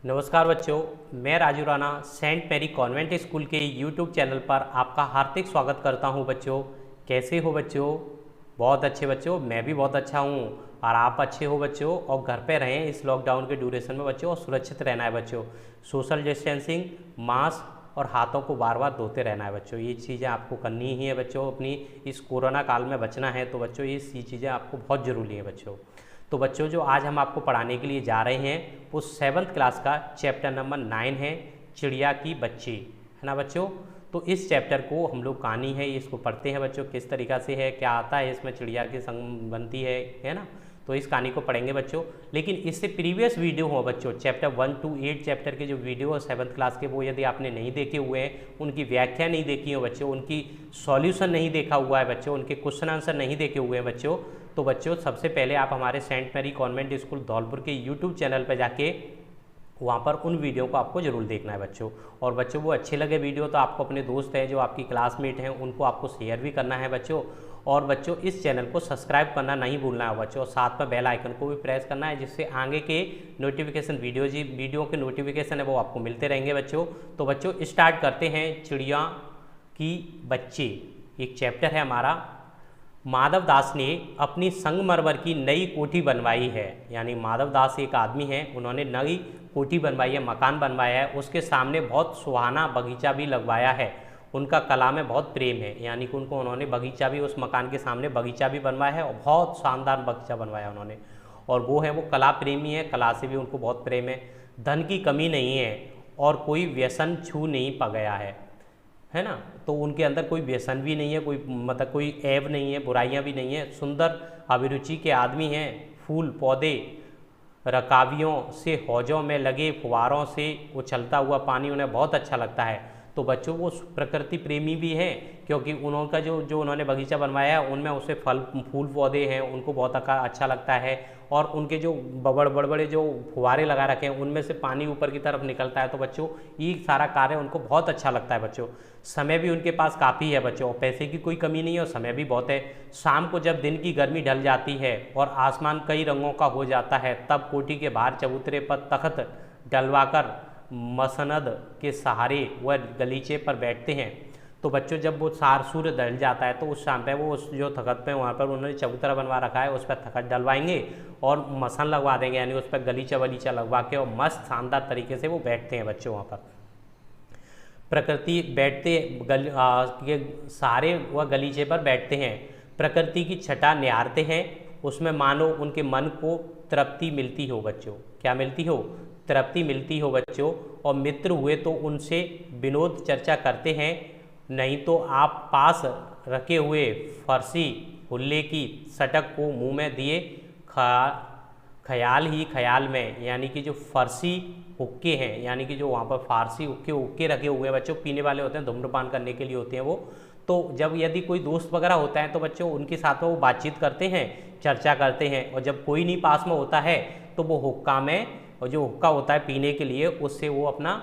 नमस्कार बच्चों, मैं Raju Rana Saint Mary convent school के यूट्यूब चैनल पर आपका हार्दिक स्वागत करता हूं। बच्चों, कैसे हो बच्चों? बहुत अच्छे बच्चों, मैं भी बहुत अच्छा हूं और आप अच्छे हो बच्चों। और घर पे रहें इस लॉकडाउन के ड्यूरेशन में बच्चों, और सुरक्षित रहना है बच्चों। सोशल डिस्टेंसिंग, मास्क और हाथों को बार बार धोते रहना है बच्चों। ये चीज़ें आपको करनी ही है बच्चों। अपनी इस कोरोना काल में बचना है तो बच्चों ये चीज़ें आपको बहुत ज़रूरी है बच्चों। तो बच्चों, जो आज हम आपको पढ़ाने के लिए जा रहे हैं वो 7th क्लास का चैप्टर नंबर 9 है, चिड़िया की बच्ची, है ना बच्चों। तो इस चैप्टर को हम लोग कहानी है इसको पढ़ते हैं बच्चों, किस तरीक़ा से है, क्या आता है इसमें, चिड़िया की संग बनती है ना। तो इस कहानी को पढ़ेंगे बच्चों। लेकिन इससे प्रीवियस वीडियो हो बच्चों, चैप्टर 1 to 8 चैप्टर के जो वीडियो है 7th क्लास के, वो यदि आपने नहीं देखे हुए हैं, उनकी व्याख्या नहीं देखी हो बच्चों, उनकी सॉल्यूशन नहीं देखा हुआ है बच्चों, उनके क्वेश्चन आंसर नहीं देखे हुए हैं बच्चों, तो बच्चों सबसे पहले आप हमारे Saint Mary convent school Dholpur के यूट्यूब चैनल पर जाके वहाँ पर उन वीडियो को आपको ज़रूर देखना है बच्चों। और बच्चों वो अच्छे लगे वीडियो तो आपको अपने दोस्त हैं जो आपकी क्लासमेट हैं उनको आपको शेयर भी करना है बच्चों। और बच्चों इस चैनल को सब्सक्राइब करना नहीं भूलना है बच्चों, और साथ में बेल आइकन को भी प्रेस करना है, जिससे आगे के नोटिफिकेशन वीडियो के नोटिफिकेशन है वो आपको मिलते रहेंगे बच्चों। तो बच्चों स्टार्ट करते हैं चिड़िया की बच्ची। एक चैप्टर है हमारा। माधव दास ने अपनी संगमरमर की नई कोठी बनवाई है, यानी माधव दास एक आदमी है, उन्होंने नई कोठी बनवाई है, मकान बनवाया है, उसके सामने बहुत सुहाना बगीचा भी लगवाया है। उनका कला में बहुत प्रेम है, यानी कि उन्होंने बगीचा भी, उस मकान के सामने बगीचा भी बनवाया है और बहुत शानदार बगीचा बनवाया उन्होंने। और वो है, वो कला प्रेमी है, कला से भी उनको बहुत प्रेम है। धन की कमी नहीं है और कोई व्यसन छू नहीं पा गया है ना। तो उनके अंदर कोई व्यसन भी नहीं है, कोई मतलब कोई ऐब नहीं है, बुराइयां भी नहीं है। सुंदर अभिरुचि के आदमी हैं। फूल पौधे, रकाबियों से, हौजों में लगे फुवारों से उछलता हुआ पानी उन्हें बहुत अच्छा लगता है। तो बच्चों वो प्रकृति प्रेमी भी हैं, क्योंकि उनका जो उन्होंने बगीचा बनवाया है उनमें उसे फूल पौधे हैं, उनको बहुत अच्छा लगता है। और उनके जो बड़े जो फुवारे लगा रखे हैं उनमें से पानी ऊपर की तरफ निकलता है। तो बच्चों ये सारा कार्य उनको बहुत अच्छा लगता है बच्चों। समय भी उनके पास काफ़ी है बच्चों, और पैसे की कोई कमी नहीं है और समय भी बहुत है। शाम को जब दिन की गर्मी ढल जाती है और आसमान कई रंगों का हो जाता है, तब कोठी के बाहर चबूतरे पर तख्त डलवाकर मसनद के सहारे वह गलीचे पर बैठते हैं। तो बच्चों जब वो सूर्य ढल जाता है तो उस शाम पे वो उस जो तख्त पे वहाँ पर उन्होंने चबूतरा बनवा रखा है, उस पर तख्त डलवाएंगे और मसन लगवा देंगे, यानी उस पर गलीचा वलीचा लगवा के और मस्त शानदार तरीके से वो बैठते हैं बच्चों वहाँ पर। प्रकृति बैठते के सहारे वह गलीचे पर बैठते हैं, प्रकृति की छटा निहारते हैं, उसमें मानो उनके मन को तृप्ति मिलती हो बच्चों। क्या मिलती हो? तृप्ति मिलती हो बच्चों। और मित्र हुए तो उनसे विनोद चर्चा करते हैं, नहीं तो आप पास रखे हुए फरसी हुल्ले की सटक को मुंह में दिए ख्याल ही ख्याल में, यानी कि जो फरसी हुक्के हैं, यानी कि जो वहाँ पर फारसी हुक्के रखे हुए हैं बच्चों, पीने वाले होते हैं, धूम्रपान करने के लिए होते हैं वो। तो जब यदि कोई दोस्त वगैरह होता है तो बच्चों उनके साथ में वो बातचीत करते हैं, चर्चा करते हैं। और जब कोई नहीं पास में होता है तो वो हुक्का में, और जो हुक्का होता है पीने के लिए, उससे वो अपना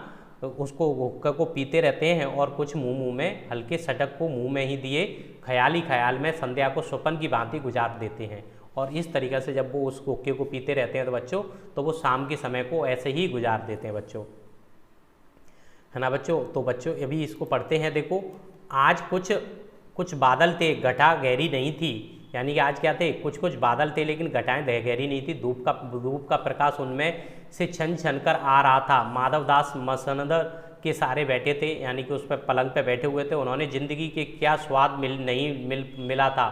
उसको हुक्का को पीते रहते हैं और कुछ मुंह में हल्के सटक को मुंह में ही दिए ख्याल में संध्या को स्वप्न की भांति गुजार देते हैं। और इस तरीक़े से जब वो उस हुक्के को पीते रहते हैं तो बच्चों, तो वो शाम के समय को ऐसे ही गुजार देते हैं बच्चों, है ना बच्चों। तो बच्चों अभी इसको पढ़ते हैं। देखो, आज कुछ बादल थे, घटा गहरी नहीं थी, यानी कि आज क्या थे, कुछ बादल थे लेकिन घटाएं गहरी नहीं थी। धूप का प्रकाश उनमें से छन छन कर आ रहा था। माधव दास मसनद के सारे बैठे थे, यानी कि उस पर पलंग पे बैठे हुए थे। उन्होंने ज़िंदगी के क्या स्वाद मिला था,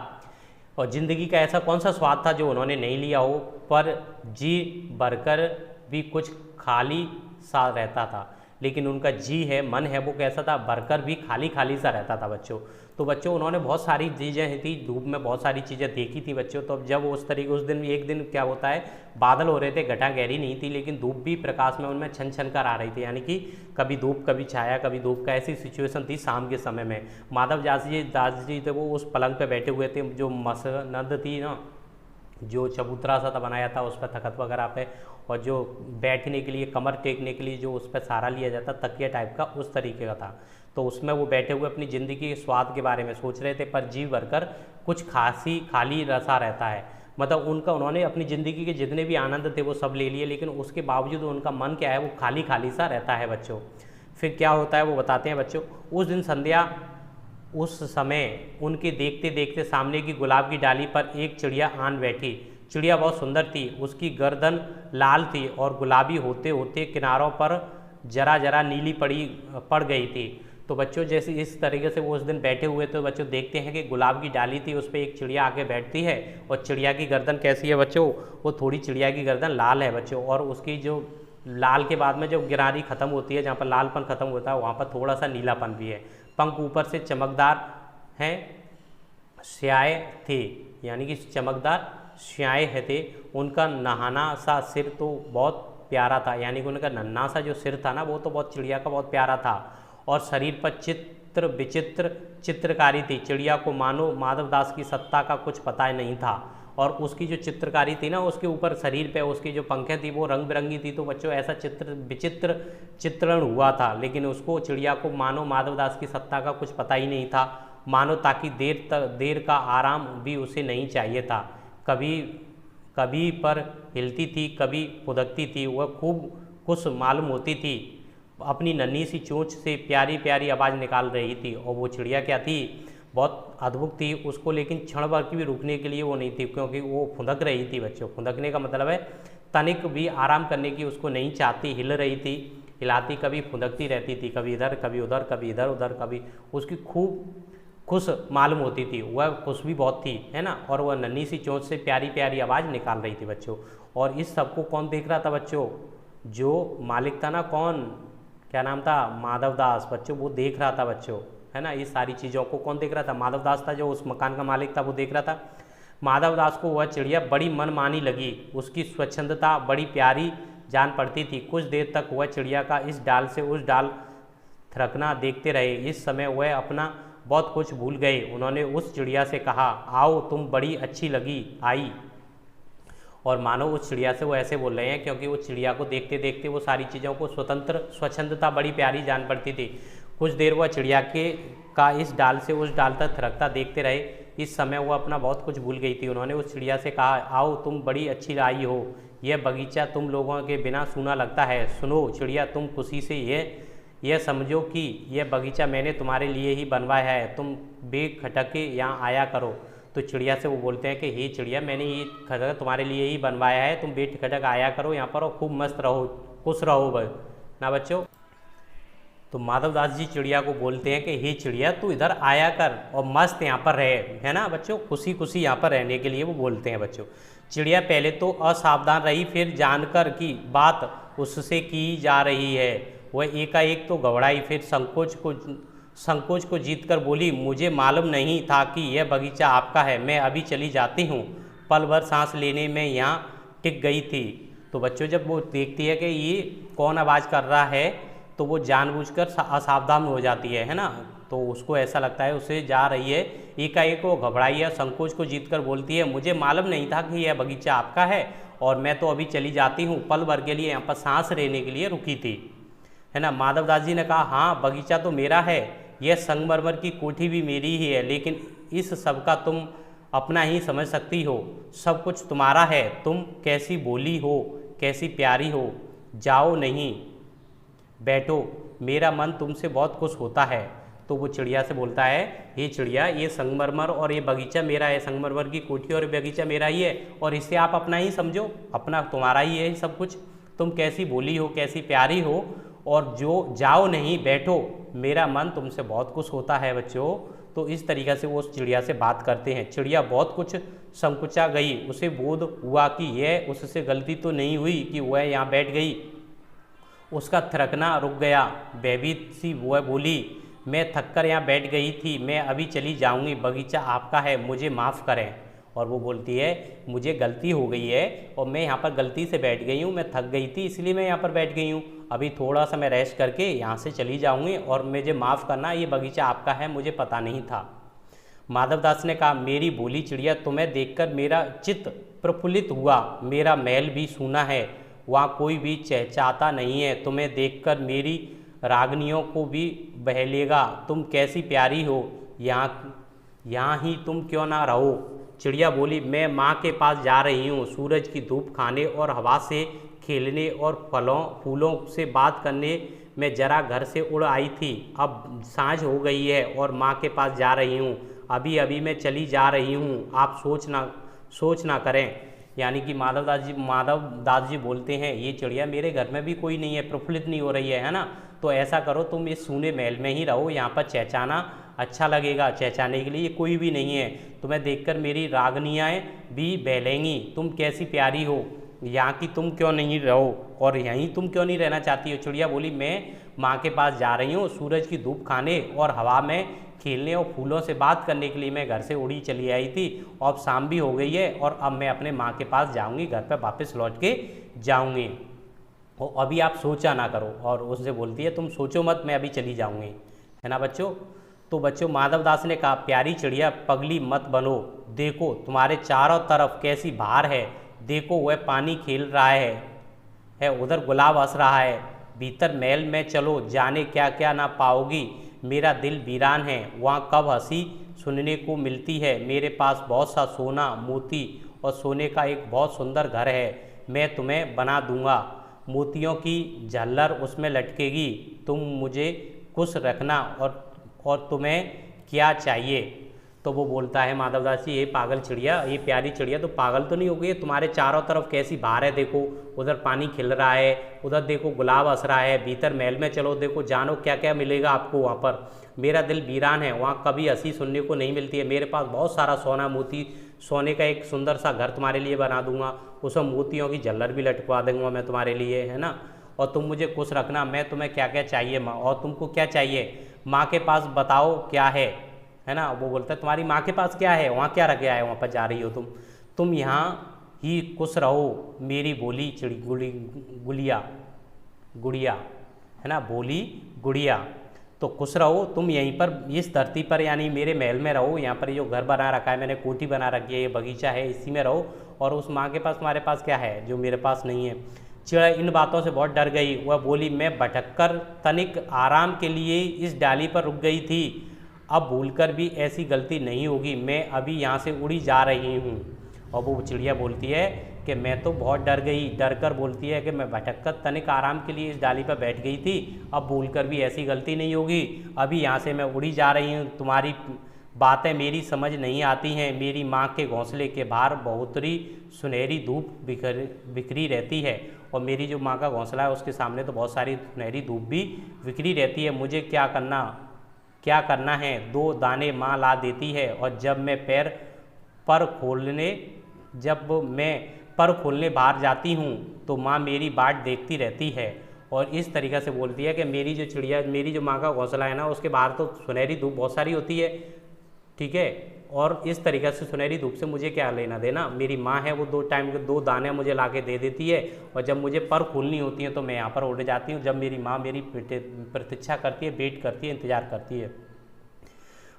और ज़िंदगी का ऐसा कौन सा स्वाद था जो उन्होंने नहीं लिया हो, पर जी भरकर भी कुछ खाली सा रहता था। लेकिन उनका जी है, मन है, वो कैसा था, भरकर भी खाली सा रहता था बच्चों। तो बच्चों उन्होंने बहुत सारी चीज़ें थी, धूप में बहुत सारी चीज़ें देखी थी बच्चों। तो अब जब उस दिन एक दिन क्या होता है, बादल हो रहे थे, घटा गहरी नहीं थी, लेकिन धूप भी प्रकाश में उनमें छन छन कर आ रही थी, यानी कि कभी धूप कभी छाया कभी धूप का, ऐसी सिचुएशन थी शाम के समय में। माधव दास जी थे, वो उस पलंग पर बैठे हुए थे, जो मसनद थी ना, जो चबूतरा सा था बनाया था उस पर तख्त वगैरह पे, और जो बैठने के लिए, कमर टेकने के लिए जो उस पर सहारा लिया जाता, तकिया टाइप का, उस तरीके का था। तो उसमें वो बैठे हुए अपनी ज़िंदगी के स्वाद के बारे में सोच रहे थे, पर जी भरकर कुछ खाली रसा रहता है। मतलब उनका उन्होंने अपनी ज़िंदगी के जितने भी आनंद थे वो सब ले लिए, लेकिन उसके बावजूद उनका मन क्या है, वो खाली खाली सा रहता है बच्चों। फिर क्या होता है वो बताते हैं बच्चों। उस दिन संध्या उस समय उनके देखते देखते सामने की गुलाब की डाली पर एक चिड़िया आन बैठी। चिड़िया बहुत सुंदर थी, उसकी गर्दन लाल थी और गुलाबी होते होते किनारों पर जरा जरा नीली पड़ गई थी। तो बच्चों जैसे इस तरीके से वो उस दिन बैठे हुए थे, बच्चों देखते हैं कि गुलाब की डाली थी, उस पर एक चिड़िया आके बैठती है और चिड़िया की गर्दन कैसी है बच्चों, वो थोड़ी चिड़िया की गर्दन लाल है बच्चों, और उसकी जो लाल के बाद में जो गिरारी खत्म होती है, जहाँ पर लालपन खत्म होता है वहाँ पर थोड़ा सा नीलापन भी है। पंख ऊपर से चमकदार हैं, स्याह थे, यानी कि चमकदार स्याह थे। उनका नहाना सा सिर तो बहुत प्यारा था, यानी कि उनका नन्हा सा जो सिर था ना, वो तो बहुत चिड़िया का बहुत प्यारा था। और शरीर पर चित्र विचित्र चित्रकारी थी। चिड़िया को मानो माधव दास की सत्ता का कुछ पता नहीं था, और उसकी जो चित्रकारी थी ना, उसके ऊपर शरीर पे उसकी जो पंखें थी वो रंग बिरंगी थी। तो बच्चों ऐसा विचित्र चित्रण हुआ था, लेकिन उसको चिड़िया को मानो माधव दास की सत्ता का कुछ पता ही नहीं था। मानो ताकि देर का आराम भी उसे नहीं चाहिए था। कभी पर हिलती थी, कभी फुदकती थी। वह खूब खुश मालूम होती थी, अपनी नन्ही सी चोंच से प्यारी प्यारी आवाज़ निकाल रही थी। और वो चिड़िया क्या थी, बहुत अद्भुत थी उसको, लेकिन क्षण भर की भी रुकने के लिए वो नहीं थी, क्योंकि वो फुदक रही थी बच्चों। फुदकने का मतलब है तनिक भी आराम करने की उसको नहीं चाहती, हिल रही थी, हिलाती कभी फुदकती रहती थी, कभी इधर कभी उधर, कभी इधर उधर, कभी उसकी खूब खुश मालूम होती थी। वह खुश भी बहुत थी, है ना, और वह नन्ही सी चोंच से प्यारी प्यारी आवाज़ निकाल रही थी बच्चों। और इस सबको कौन देख रहा था बच्चों, जो मालिक था ना, कौन, क्या नाम था, माधव दास बच्चों, वो देख रहा था बच्चों, है ना। ये सारी चीज़ों को कौन देख रहा था, माधव दास था, जो उस मकान का मालिक था, वो देख रहा था। माधव दास को वह चिड़िया बड़ी मनमानी लगी, उसकी स्वच्छंदता बड़ी प्यारी जान पड़ती थी। कुछ देर तक वह चिड़िया का इस डाल से उस डाल थिरकना देखते रहे। इस समय वह अपना बहुत कुछ भूल गए। उन्होंने उस चिड़िया से कहा, आओ तुम बड़ी अच्छी लगी आई। और मानो उस चिड़िया से वो ऐसे बोल रहे हैं, क्योंकि वो चिड़िया को देखते देखते वो सारी चीज़ों को स्वच्छंदता बड़ी प्यारी जान पड़ती थी। कुछ देर वह चिड़िया का इस डाल से उस डाल तक थिरकता देखते रहे। इस समय वह अपना बहुत कुछ भूल गई थी। उन्होंने उस चिड़िया से कहा, आओ तुम बड़ी अच्छी आई हो, यह बगीचा तुम लोगों के बिना सूना लगता है। सुनो चिड़िया, तुम खुशी से यह समझो कि यह बगीचा मैंने तुम्हारे लिए ही बनवाया है, तुम बेखटके यहाँ आया करो। तो चिड़िया से वो बोलते हैं कि हे चिड़िया, मैंने ये खटक तुम्हारे लिए ही बनवाया है, तुम बेखटक आया करो यहाँ पर और खूब मस्त रहो, खुश रहो ना बच्चों। तो माधव दास जी चिड़िया को बोलते हैं कि हे चिड़िया, तू इधर आया कर और मस्त यहाँ पर रहे, है ना बच्चों, खुशी खुशी यहाँ पर रहने के लिए वो बोलते हैं बच्चों। चिड़िया पहले तो असावधान रही, फिर जानकर कि बात उससे की जा रही है वह एकाएक तो घबराई, फिर संकोच को जीतकर बोली, मुझे मालूम नहीं था कि यह बगीचा आपका है, मैं अभी चली जाती हूँ। पल भर सांस लेने में यहाँ टिक गई थी। तो बच्चों जब वो देखती है कि ये कौन आवाज़ कर रहा है, तो वो जानबूझकर असावधान हो जाती है ना। तो उसको ऐसा लगता है उसे जा रही है, एकाएक वो घबराई है, संकोच को जीतकर बोलती है, मुझे मालूम नहीं था कि यह बगीचा आपका है और मैं तो अभी चली जाती हूँ। पल भर के लिए यहाँ पर सांस लेने के लिए रुकी थी, है ना। माधव दास जी ने कहा, हाँ बगीचा तो मेरा है, यह संगमरमर की कोठी भी मेरी ही है, लेकिन इस सब का तुम अपना ही समझ सकती हो, सब कुछ तुम्हारा है। तुम कैसी भोली हो, कैसी प्यारी हो, जाओ नहीं बैठो, मेरा मन तुमसे बहुत खुश होता है। तो वो चिड़िया से बोलता है, ये चिड़िया, ये संगमरमर और ये बगीचा मेरा है, संगमरमर की कोठी और बगीचा मेरा ही है, और इसे आप अपना ही समझो, अपना तुम्हारा ही है सब कुछ। तुम कैसी भोली हो, कैसी प्यारी हो, और जो जाओ नहीं बैठो, मेरा मन तुमसे बहुत खुश होता है बच्चों। तो इस तरीक़े से वो उस चिड़िया से बात करते हैं। चिड़िया बहुत कुछ संकुचा गई, उसे बोध हुआ कि यह उससे गलती तो नहीं हुई कि वह यहाँ बैठ गई। उसका थिरकना रुक गया, भयभीत सी वह बोली, मैं थककर यहाँ बैठ गई थी, मैं अभी चली जाऊँगी, बगीचा आपका है, मुझे माफ़ करें। और वो बोलती है, मुझे गलती हो गई है और मैं यहाँ पर गलती से बैठ गई हूँ, मैं थक गई थी इसलिए मैं यहाँ पर बैठ गई हूँ, अभी थोड़ा सा मैं रेस्ट करके यहाँ से चली जाऊँगी और मुझे माफ़ करना, ये बगीचा आपका है, मुझे पता नहीं था। माधव दास ने कहा, मेरी भोली चिड़िया, तुम्हें देखकर मेरा चित्त प्रफुल्लित हुआ, मेरा महल भी सूना है, वहाँ कोई भी चहचहाता नहीं है, तुम्हें देखकर मेरी रागनियों को भी बहलेगा, तुम कैसी प्यारी हो, यहाँ ही तुम क्यों ना रहो। चिड़िया बोली, मैं माँ के पास जा रही हूँ, सूरज की धूप खाने और हवा से खेलने और फलों फूलों से बात करने। मैं जरा घर से उड़ आई थी, अब सांझ हो गई है और माँ के पास जा रही हूँ। अभी अभी मैं चली जा रही हूँ, आप सोच ना करें। यानी कि माधव दास जी बोलते हैं, ये चिड़िया मेरे घर में भी कोई नहीं है, प्रफुल्लित नहीं हो रही है ना। तो ऐसा करो, तुम इस सूने महल में ही रहो, यहाँ पर चहचाना अच्छा लगेगा, चहचाने के लिए कोई भी नहीं है। तुम्हें देखकर मेरी रागनियाँ भी बहलेंगी। तुम कैसी प्यारी हो, यहाँ की तुम क्यों नहीं रहो, और यहीं तुम क्यों नहीं रहना चाहती हो। चिड़िया बोली, मैं माँ के पास जा रही हूँ, सूरज की धूप खाने और हवा में खेलने और फूलों से बात करने के लिए मैं घर से उड़ी चली आई थी, और अब शाम भी हो गई है और अब मैं अपने माँ के पास जाऊँगी, घर पर वापस लौट के जाऊँगी। और अभी आप सोचा ना करो। और उससे बोलती है, तुम सोचो मत, मैं अभी चली जाऊँगी, है ना बच्चों। तो बच्चों, माधव दास ने कहा, प्यारी चिड़िया पगली मत बनो, देखो तुम्हारे चारों तरफ कैसी बहार है। देखो वह पानी खेल रहा है, उधर गुलाब हंस रहा है, भीतर महल में चलो, जाने क्या क्या ना पाओगी। मेरा दिल वीरान है, वहाँ कब हंसी सुनने को मिलती है। मेरे पास बहुत सा सोना मोती और सोने का एक बहुत सुंदर घर है, मैं तुम्हें बना दूंगा। मोतियों की झालर उसमें लटकेगी, तुम मुझे खुश रखना, और तुम्हें क्या चाहिए। तो वो बोलता है माधवदास जी, ये पागल चिड़िया, ये प्यारी चिड़िया तो पागल तो नहीं हो गई, तुम्हारे चारों तरफ कैसी बहार है, देखो उधर पानी खिल रहा है, उधर देखो गुलाब हंस रहा है, भीतर महल में चलो, देखो जानो क्या क्या मिलेगा आपको वहाँ पर। मेरा दिल वीरान है, वहाँ कभी हंसी सुनने को नहीं मिलती है। मेरे पास बहुत सारा सोना मोती, सोने का एक सुंदर सा घर तुम्हारे लिए बना दूंगा, उसमें मोतियों की झल्लर भी लटकवा दूंगा मैं तुम्हारे लिए, है ना। और तुम मुझे खुश रखना, मैं तुम्हें क्या क्या चाहिए माँ, और तुमको क्या चाहिए माँ के पास बताओ क्या है ना। वो बोलता है, तुम्हारी माँ के पास क्या है, वहाँ क्या रख गया है, वहाँ पर जा रही हो तुम यहाँ ही खुश रहो, मेरी बोली गुड़िया, है ना, बोली गुड़िया। तो खुश रहो तुम यहीं पर इस धरती पर, यानी मेरे महल में रहो, यहाँ पर जो घर बना रखा है मैंने, कोठी बना रखी है, ये बगीचा है, इसी में रहो। और उस माँ के पास तुम्हारे पास क्या है जो मेरे पास नहीं है। चिड़िया इन बातों से बहुत डर गई, वह बोली, मैं भटककर तनिक आराम के लिए इस डाली पर रुक गई थी, अब भूलकर भी ऐसी गलती नहीं होगी, मैं अभी यहाँ से उड़ी जा रही हूँ। और वो चिड़िया बोलती है कि मैं तो बहुत डर गई, डर कर बोलती है कि मैं भटककर तनिक आराम के लिए इस डाली पर बैठ गई थी, अब भूलकर भी ऐसी गलती नहीं होगी, अभी यहाँ से मैं उड़ी जा रही हूँ। तुम्हारी बातें मेरी समझ नहीं आती हैं, मेरी माँ के घोंसले के बाहर बहुतरी सुनहरी धूप बिखरी रहती है, और मेरी जो माँ का घोंसला है उसके सामने तो बहुत सारी सुनहरी धूप भी बिखरी रहती है। मुझे क्या करना है, 2 दाने माँ ला देती है, और जब मैं पर खोलने बाहर जाती हूँ तो माँ मेरी बाट देखती रहती है। और इस तरीक़े से बोलती है कि मेरी जो चिड़िया, मेरी जो माँ का घोंसला है ना, उसके बाहर तो सुनहरी धूप बहुत सारी होती है, ठीक है, और इस तरीक़े से सुनहरी धूप से मुझे क्या लेना देना, मेरी माँ है वो 2 टाइम के 2 दाने मुझे ला के दे देती है, और जब मुझे पर खोलनी होती है तो मैं यहाँ पर उड़ जाती हूँ, जब मेरी माँ मेरी प्रतीक्षा करती है, वेट करती है, इंतज़ार करती है।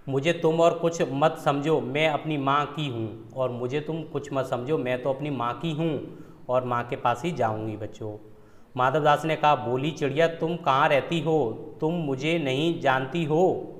मुझे तुम और कुछ मत समझो, मैं अपनी माँ की हूँ, और मुझे तुम कुछ मत समझो, मैं तो अपनी माँ की हूँ और माँ के पास ही जाऊँगी बच्चों। माधव दास ने कहा, बोली चिड़िया, तुम कहाँ रहती हो, तुम मुझे नहीं जानती हो,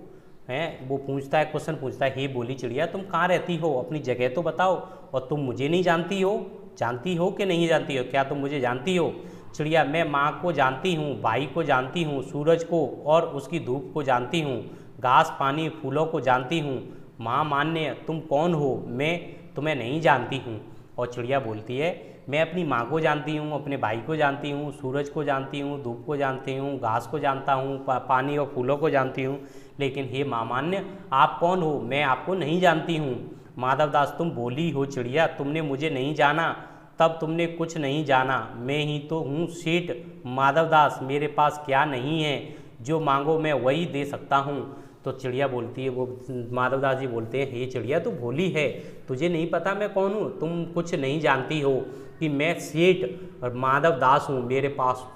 हैं। वो पूछता है, क्वेश्चन पूछता है, हे बोली चिड़िया, तुम कहाँ रहती हो, अपनी जगह तो बताओ, और तुम मुझे नहीं जानती हो कि नहीं जानती हो, क्या तुम मुझे जानती हो। चिड़िया, मैं माँ को जानती हूँ, भाई को जानती हूँ, सूरज को और उसकी धूप को जानती हूँ, घास पानी फूलों को जानती हूँ, माँ मान्य तुम कौन हो, मैं तुम्हें नहीं जानती हूँ। और चिड़िया बोलती है, मैं अपनी माँ को जानती हूँ, अपने भाई को जानती हूँ, सूरज को जानती हूँ, धूप को जानती हूँ, घास को जानता हूँ, पानी और फूलों को जानती हूँ, लेकिन हे माँ मान्य आप कौन हो, मैं आपको नहीं जानती हूँ। माधवदास, तुम बोली हो चिड़िया, तुमने मुझे नहीं जाना, तब तुमने कुछ नहीं जाना, मैं ही तो हूँ सेठ माधवदास, मेरे पास क्या नहीं है, जो मांगो मैं वही दे सकता हूँ। तो चिड़िया बोलती है, वो माधवदास जी बोलते हैं, हे चिड़िया तू भोली है, तुझे नहीं पता मैं कौन हूँ, तुम कुछ नहीं जानती हो कि मैं सेठ और माधवदास हूँ, मेरे पास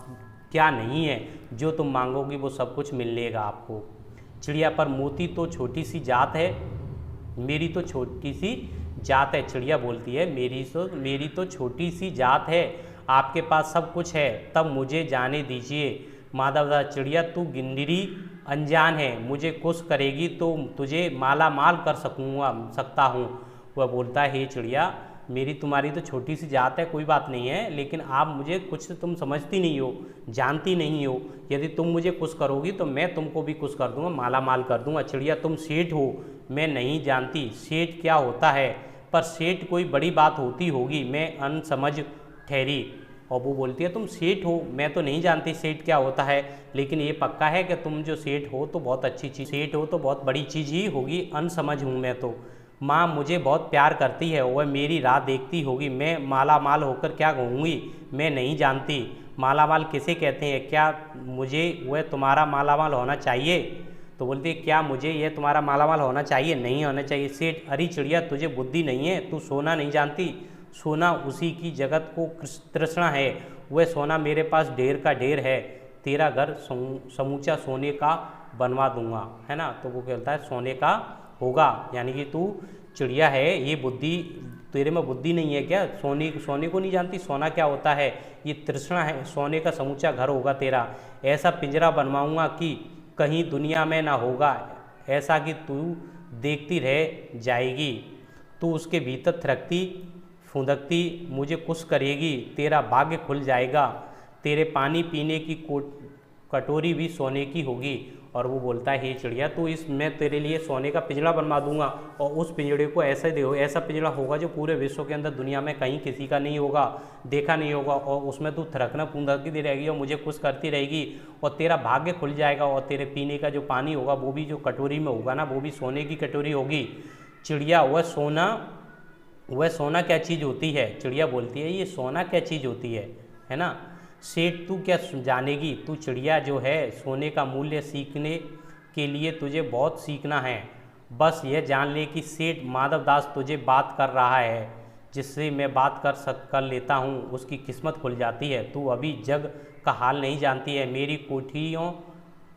क्या नहीं है, जो तुम मांगोगी वो सब कुछ मिलेगा आपको। चिड़िया, पर मोती तो छोटी सी जात है, मेरी तो छोटी सी जात है। चिड़िया बोलती है, मेरी तो छोटी सी जात है, आपके पास सब कुछ है, तब मुझे जाने दीजिए। माधवदास, चिड़िया तू गिनरी अनजान है, मुझे खुश करेगी तो तुझे माला माल कर सकता हूँ। वह बोलता है, हे चिड़िया, मेरी तुम्हारी तो छोटी सी जात है, कोई बात नहीं है, लेकिन आप मुझे कुछ तुम समझती नहीं हो, जानती नहीं हो। यदि तुम मुझे खुश करोगी तो मैं तुमको भी खुश कर दूंगा, माला माल कर दूंगा। चिड़िया, तुम सेठ हो, मैं नहीं जानती सेठ क्या होता है, पर सेठ कोई बड़ी बात होती होगी, मैं अनसमझ ठहरी। और वो बोलती है, तुम सेठ हो, मैं तो नहीं जानती सेठ क्या होता है, लेकिन ये पक्का है कि तुम जो सेठ हो तो बहुत अच्छी चीज़, सेठ हो तो बहुत बड़ी चीज़ ही होगी, अनसमझ हूँ मैं तो। माँ मुझे बहुत प्यार करती है, वह मेरी राह देखती होगी, मैं माला माल होकर क्या कहूँगी, मैं नहीं जानती। माला माल किसे कहते हैं, क्या मुझे वह तुम्हारा माला माल होना चाहिए? तो बोलती है, क्या मुझे यह तुम्हारा माला माल होना चाहिए? नहीं होना चाहिए। सेठ, अरे चिड़िया, तुझे बुद्धि नहीं है, तू सोना नहीं जानती, सोना उसी की जगत को तृष्णा है, वह सोना मेरे पास ढेर का ढेर है, तेरा घर समूचा सोने का बनवा दूंगा, है ना। तो वो कहता है सोने का होगा, यानी कि तू चिड़िया है, ये बुद्धि तेरे में बुद्धि नहीं है क्या? सोने को नहीं जानती, सोना क्या होता है, ये तृष्णा है, सोने का समूचा घर होगा तेरा। ऐसा पिंजरा बनवाऊंगा कि कहीं दुनिया में ना होगा, ऐसा कि तू देखती रह जाएगी, तू उसके भीतर थिरकती फुदकती मुझे खुश करेगी, तेरा भाग्य खुल जाएगा, तेरे पानी पीने की कटोरी भी सोने की होगी। और वो बोलता है, हे चिड़िया, तो मैं तेरे लिए सोने का पिंजरा बनवा दूंगा, और उस पिंजरे को ऐसा दे, ऐसा पिंजरा होगा जो पूरे विश्व के अंदर दुनिया में कहीं किसी का नहीं होगा, देखा नहीं होगा, और उसमें तू थिरकना फुदकती रहेगी और मुझे खुश करती रहेगी, और तेरा भाग्य खुल जाएगा, और तेरे पीने का जो पानी होगा वो भी जो कटोरी में होगा ना, वो भी सोने की कटोरी होगी। चिड़िया, वह सोना क्या चीज़ होती है? चिड़िया बोलती है, ये सोना क्या चीज़ होती है ना। सेठ, तू क्या जानेगी, तू चिड़िया जो है, सोने का मूल्य सीखने के लिए तुझे बहुत सीखना है, बस यह जान ले कि सेठ माधव दास तुझे बात कर रहा है, जिससे मैं बात कर लेता हूँ उसकी किस्मत खुल जाती है। तू अभी जग का हाल नहीं जानती है, मेरी कोठियों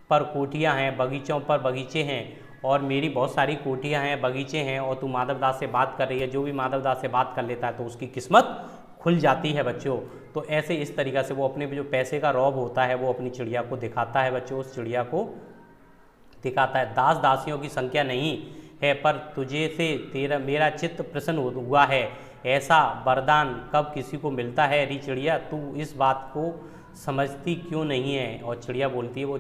पर कोठियाँ हैं, बगीचों पर बगीचे हैं, और मेरी बहुत सारी कोठियाँ हैं, बगीचे हैं, और तू माधव दास से बात कर रही है, जो भी माधव दास से बात कर लेता है तो उसकी किस्मत खुल जाती है बच्चों। तो ऐसे इस तरीक़ा से वो अपने जो पैसे का रौब होता है वो अपनी चिड़िया को दिखाता है बच्चों, उस चिड़िया को दिखाता है। दास दासियों की संख्या नहीं है, पर तुझे से मेरा चित्त प्रसन्न हुआ है, ऐसा वरदान कब किसी को मिलता है? री चिड़िया, तू इस बात को समझती क्यों नहीं है? और चिड़िया बोलती है, वो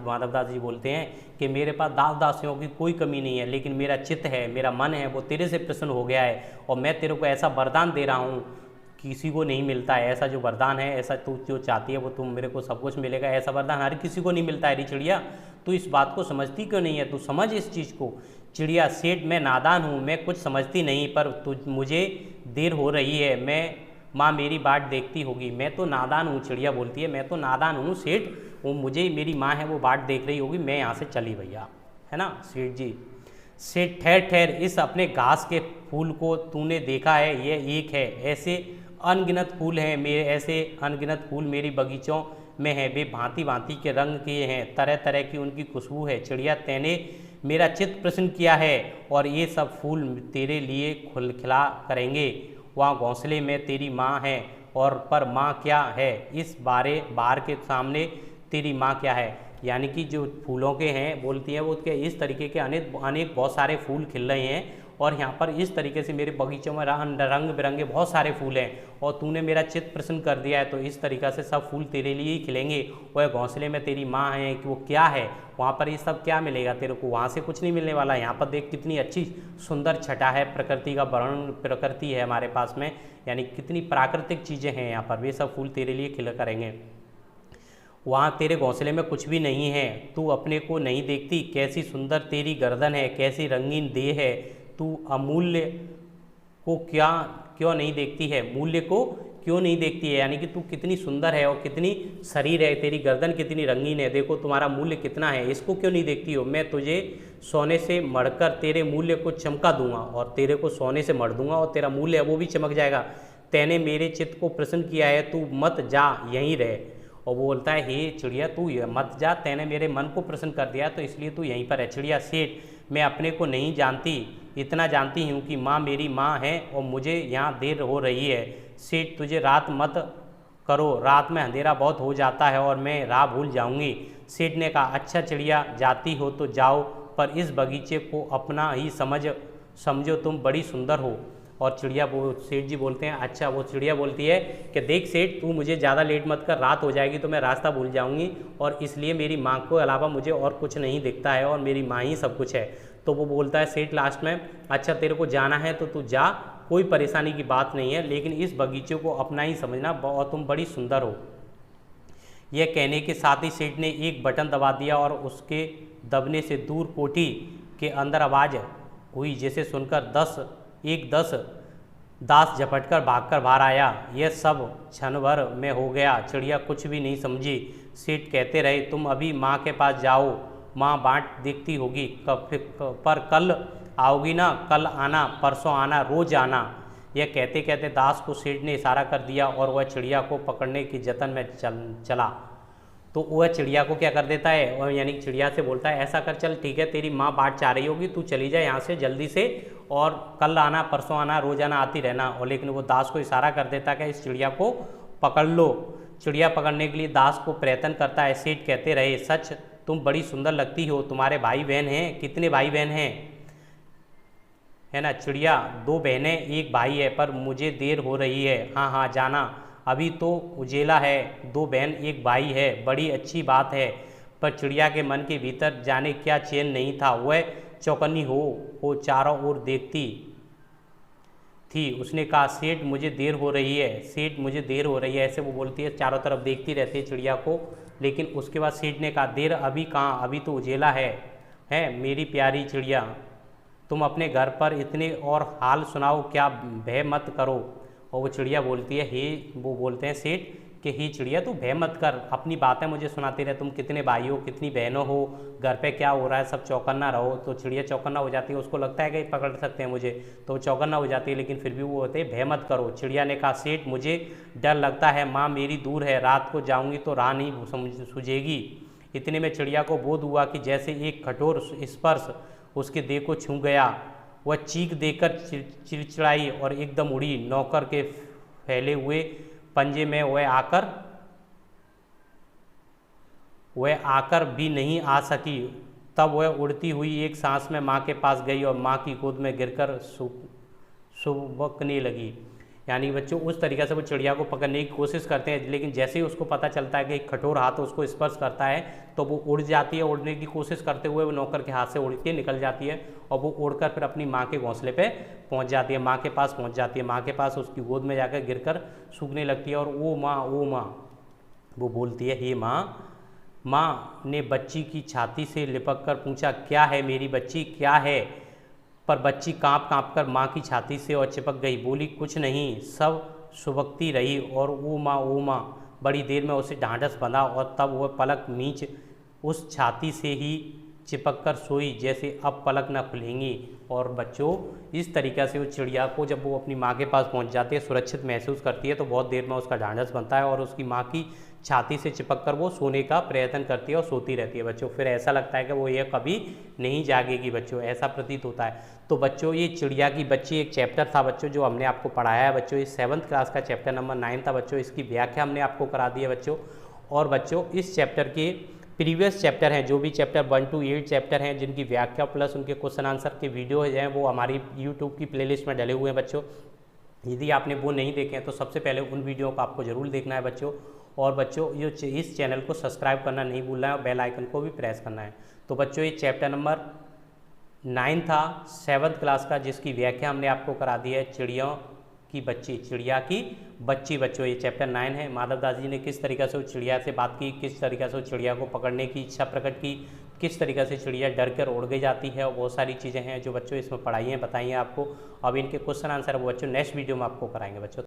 माधव दास जी बोलते हैं कि मेरे पास दास दासियों की कोई कमी नहीं है, लेकिन मेरा चित्त है, मेरा मन है, वो तेरे से प्रसन्न हो गया है, और मैं तेरे को ऐसा वरदान दे रहा हूँ, किसी को नहीं मिलता है ऐसा जो वरदान है, ऐसा तू जो चाहती है वो तुम मेरे को सब कुछ मिलेगा, ऐसा वरदान हर किसी को नहीं मिलता है। री चिड़िया, तू इस बात को समझती क्यों नहीं है? तू समझ इस चीज़ को। चिड़िया, सेठ, मैं नादान हूँ, मैं कुछ समझती नहीं, पर मुझे देर हो रही है, मैं माँ मेरी बाट देखती होगी। मैं तो नादान हूँ, चिड़िया बोलती है, मैं तो नादान हूँ सेठ, वो मुझे मेरी माँ है वो बाट देख रही होगी, मैं यहाँ से चली भैया, है ना। सेठ जी, सेठ, ठहर ठहर, इस अपने घास के फूल को तूने देखा है? ये एक है, ऐसे अनगिनत फूल हैं मेरे, ऐसे अनगिनत फूल मेरी बगीचों में हैं, वे भांति भांति के रंग किए हैं, तरह तरह की उनकी खुशबू है। चिड़िया, तैने मेरा चित्त प्रसन्न किया है, और ये सब फूल तेरे लिए खिला करेंगे। वहाँ घोंसले में तेरी माँ है, और पर माँ क्या है इस बार के सामने तेरी माँ क्या है? यानी कि जो फूलों के हैं, बोलती हैं वो के इस तरीके के अनेक बहुत सारे फूल खिल रहे हैं, और यहाँ पर इस तरीके से मेरे बगीचों में रंग बिरंगे बहुत सारे फूल हैं, और तूने मेरा चित्त प्रसन्न कर दिया है, तो इस तरीक़ा से सब फूल तेरे लिए ही खिलेंगे। वह घोंसले में तेरी माँ है कि वो क्या है, वहाँ पर ये सब क्या मिलेगा तेरे को? वहाँ से कुछ नहीं मिलने वाला। यहाँ पर देख कितनी अच्छी सुंदर छटा है, प्रकृति का वर्णन, प्रकृति है हमारे पास में, यानी कितनी प्राकृतिक चीज़ें हैं यहाँ पर, वे सब फूल तेरे लिए खिला करेंगे। वहाँ तेरे घोंसले में कुछ भी नहीं है, तू अपने को नहीं देखती, कैसी सुंदर तेरी गर्दन है, कैसी रंगीन देह है, तू अमूल्य को क्यों नहीं देखती है? मूल्य को क्यों नहीं देखती है, यानी कि तू कितनी सुंदर है, और कितनी शरीर है, तेरी गर्दन कितनी रंगीन है, देखो तुम्हारा मूल्य कितना है, इसको क्यों नहीं देखती हो? मैं तुझे सोने से मढ़कर तेरे मूल्य को चमका दूंगा, और तेरे को सोने से मढ़ दूंगा, और तेरा मूल्य है वो भी चमक जाएगा। तैने मेरे चित्त को प्रसन्न किया है, तू मत जा, यहीं रहे। और वो बोलता है, हे चिड़िया, तू मत जा, तैने मेरे मन को प्रसन्न कर दिया, तो इसलिए तू यहीं पर है। चिड़िया, सेठ, मैं अपने को नहीं जानती, इतना जानती हूँ कि माँ मेरी माँ है, और मुझे यहाँ देर हो रही है। सेठ, तुझे रात मत करो, रात में अंधेरा बहुत हो जाता है और मैं राह भूल जाऊँगी। सेठ ने कहा, अच्छा चिड़िया जाती हो तो जाओ, पर इस बगीचे को अपना ही समझो, तुम बड़ी सुंदर हो। और सेठ जी बोलते हैं, अच्छा। वो चिड़िया बोलती है कि देख सेठ, तू मुझे ज़्यादा लेट मत कर, रात हो जाएगी तो मैं रास्ता भूल जाऊंगी, और इसलिए मेरी माँ को अलावा मुझे और कुछ नहीं दिखता है, और मेरी माँ ही सब कुछ है। तो वो बोलता है सेठ लास्ट में, अच्छा तेरे को जाना है तो तू जा, कोई परेशानी की बात नहीं है, लेकिन इस बगीचे को अपना ही समझना और तुम बड़ी सुंदर हो। यह कहने के साथ ही सेठ ने एक बटन दबा दिया और उसके दबने से दूर कोठी के अंदर आवाज़ हुई, जिसे सुनकर 10 दास झपटकर भागकर बाहर आया। यह सब क्षण भर में हो गया। चिड़िया कुछ भी नहीं समझी। सेठ कहते रहे, तुम अभी माँ के पास जाओ, माँ बाट देखती होगी, पर कल आओगी ना, कल आना, परसों आना, रोज आना। यह कहते कहते दास को सेठ ने इशारा कर दिया और वह चिड़िया को पकड़ने के जतन में चला। तो वह चिड़िया को क्या कर देता है, और यानी चिड़िया से बोलता है, ऐसा कर, चल ठीक है, तेरी माँ बाट चाह रही होगी, तू चली जाए यहाँ से जल्दी से, और कल आना, परसों आना, रोजाना आती रहना। और लेकिन वो दास को इशारा कर देता है कि इस चिड़िया को पकड़ लो। चिड़िया पकड़ने के लिए दास को प्रयत्न करता है। सेठ कहते रहे, सच तुम बड़ी सुंदर लगती हो। तुम्हारे भाई बहन हैं? कितने भाई बहन हैं? है ना चिड़िया, 2 बहनें 1 भाई है, पर मुझे देर हो रही है। हाँ हाँ जाना, अभी तो उजेला है, 2 बहन 1 भाई है, बड़ी अच्छी बात है। पर चिड़िया के मन के भीतर जाने क्या चैन नहीं था। वह चौकन्नी हो चारों ओर देखती थी। उसने कहा, सेठ मुझे देर हो रही है, सेठ मुझे देर हो रही है, ऐसे वो बोलती है, चारों तरफ देखती रहती है चिड़िया को। लेकिन उसके बाद सेठ ने कहा, देर अभी कहाँ, अभी तो उजेला है मेरी प्यारी चिड़िया, तुम अपने घर पर इतने और हाल सुनाओ, क्या भय मत करो। और वो चिड़िया बोलती है, वो बोलते हैं सेठ कि ही चिड़िया, तू भय मत कर, अपनी बातें मुझे सुनाती रहे, तुम कितने भाई हो, कितनी बहनों हो, घर पे क्या हो रहा है, सब चौकन्ना रहो। तो चिड़िया चौकन्ना हो जाती है, उसको लगता है कि पकड़ सकते हैं मुझे, तो चौकन्ना हो जाती है, लेकिन फिर भी वो होते हैं, भय मत करो। चिड़िया ने कहा, सेठ मुझे डर लगता है, माँ मेरी दूर है, रात को जाऊँगी तो राह नहीं सूझेगी। इतने में चिड़िया को बोध हुआ कि जैसे एक कठोर स्पर्श उसके देह को छू गया। वह चीख देकर चिड़चिड़ाई और एकदम उड़ी। नौकर के फैले हुए पंजे में वह आकर भी नहीं आ सकी। तब वह उड़ती हुई एक सांस में माँ के पास गई और माँ की गोद में गिरकर सुबकने लगी। यानी बच्चों उस तरीक़े से वो चिड़िया को पकड़ने की कोशिश करते हैं, लेकिन जैसे ही उसको पता चलता है कि एक कठोर हाथ उसको स्पर्श करता है तो वो उड़ जाती है। उड़ने की कोशिश करते हुए वो नौकर के हाथ से उड़ के निकल जाती है और वो उड़कर फिर अपनी माँ के घोंसले पे पहुँच जाती है, माँ के पास पहुँच जाती है। माँ के पास उसकी गोद में जाकर गिरकर सूखने लगती है और ओ माँ वो बोलती है, हे माँ। माँ ने बच्ची की छाती से लिपक कर पूछा, क्या है मेरी बच्ची, क्या है? पर बच्ची काँप कर माँ की छाती से और चिपक गई, बोली कुछ नहीं, सब सुबकती रही और ओ माँ। बड़ी देर में उसे ढांढस बंधा और तब वह पलक नीच उस छाती से ही चिपक कर सोई जैसे अब पलक न खुलेंगी। और बच्चों इस तरीक़े से वो चिड़िया को जब वो अपनी माँ के पास पहुँच जाती है, सुरक्षित महसूस करती है, तो बहुत देर में उसका ढांढस बनता है और उसकी माँ की छाती से चिपक कर वो सोने का प्रयत्न करती है और सोती रहती है बच्चों। फिर ऐसा लगता है कि वो ये कभी नहीं जागेगी बच्चों, ऐसा प्रतीत होता है। तो बच्चों ये चिड़िया की बच्ची एक चैप्टर था बच्चों जो हमने आपको पढ़ाया है बच्चों। ये 7th क्लास का चैप्टर नंबर 9 था बच्चों। इसकी व्याख्या हमने आपको करा दी है बच्चों। और बच्चों इस चैप्टर के प्रीवियस चैप्टर हैं, जो भी चैप्टर 1 to 8 चैप्टर हैं, जिनकी व्याख्या प्लस उनके क्वेश्चन आंसर के वीडियो हैं, वो हमारी यूट्यूब की प्लेलिस्ट में डले हुए हैं बच्चों। यदि आपने वो नहीं देखे हैं तो सबसे पहले उन वीडियो को आपको ज़रूर देखना है बच्चों। और बच्चों ये इस चैनल को सब्सक्राइब करना नहीं भूलना है और बेल आइकन को भी प्रेस करना है। तो बच्चों ये चैप्टर नंबर 9 था 7th क्लास का, जिसकी व्याख्या हमने आपको करा दी है, चिड़िया की बच्ची बच्चों। ये चैप्टर 9 है। माधव दास जी ने किस तरीक़े से उस चिड़िया से बात की, किस तरीक़े से उस चिड़िया को पकड़ने की इच्छा प्रकट की, किस तरीक़े से चिड़िया डर कर उड़ गई जाती है, और बहुत सारी चीज़ें हैं जो बच्चों इसमें पढ़ाई हैं, बताई हैं आपको। अब इनके क्वेश्चन आंसर वो बच्चों नेक्स्ट वीडियो में आपको कराएंगे बच्चों।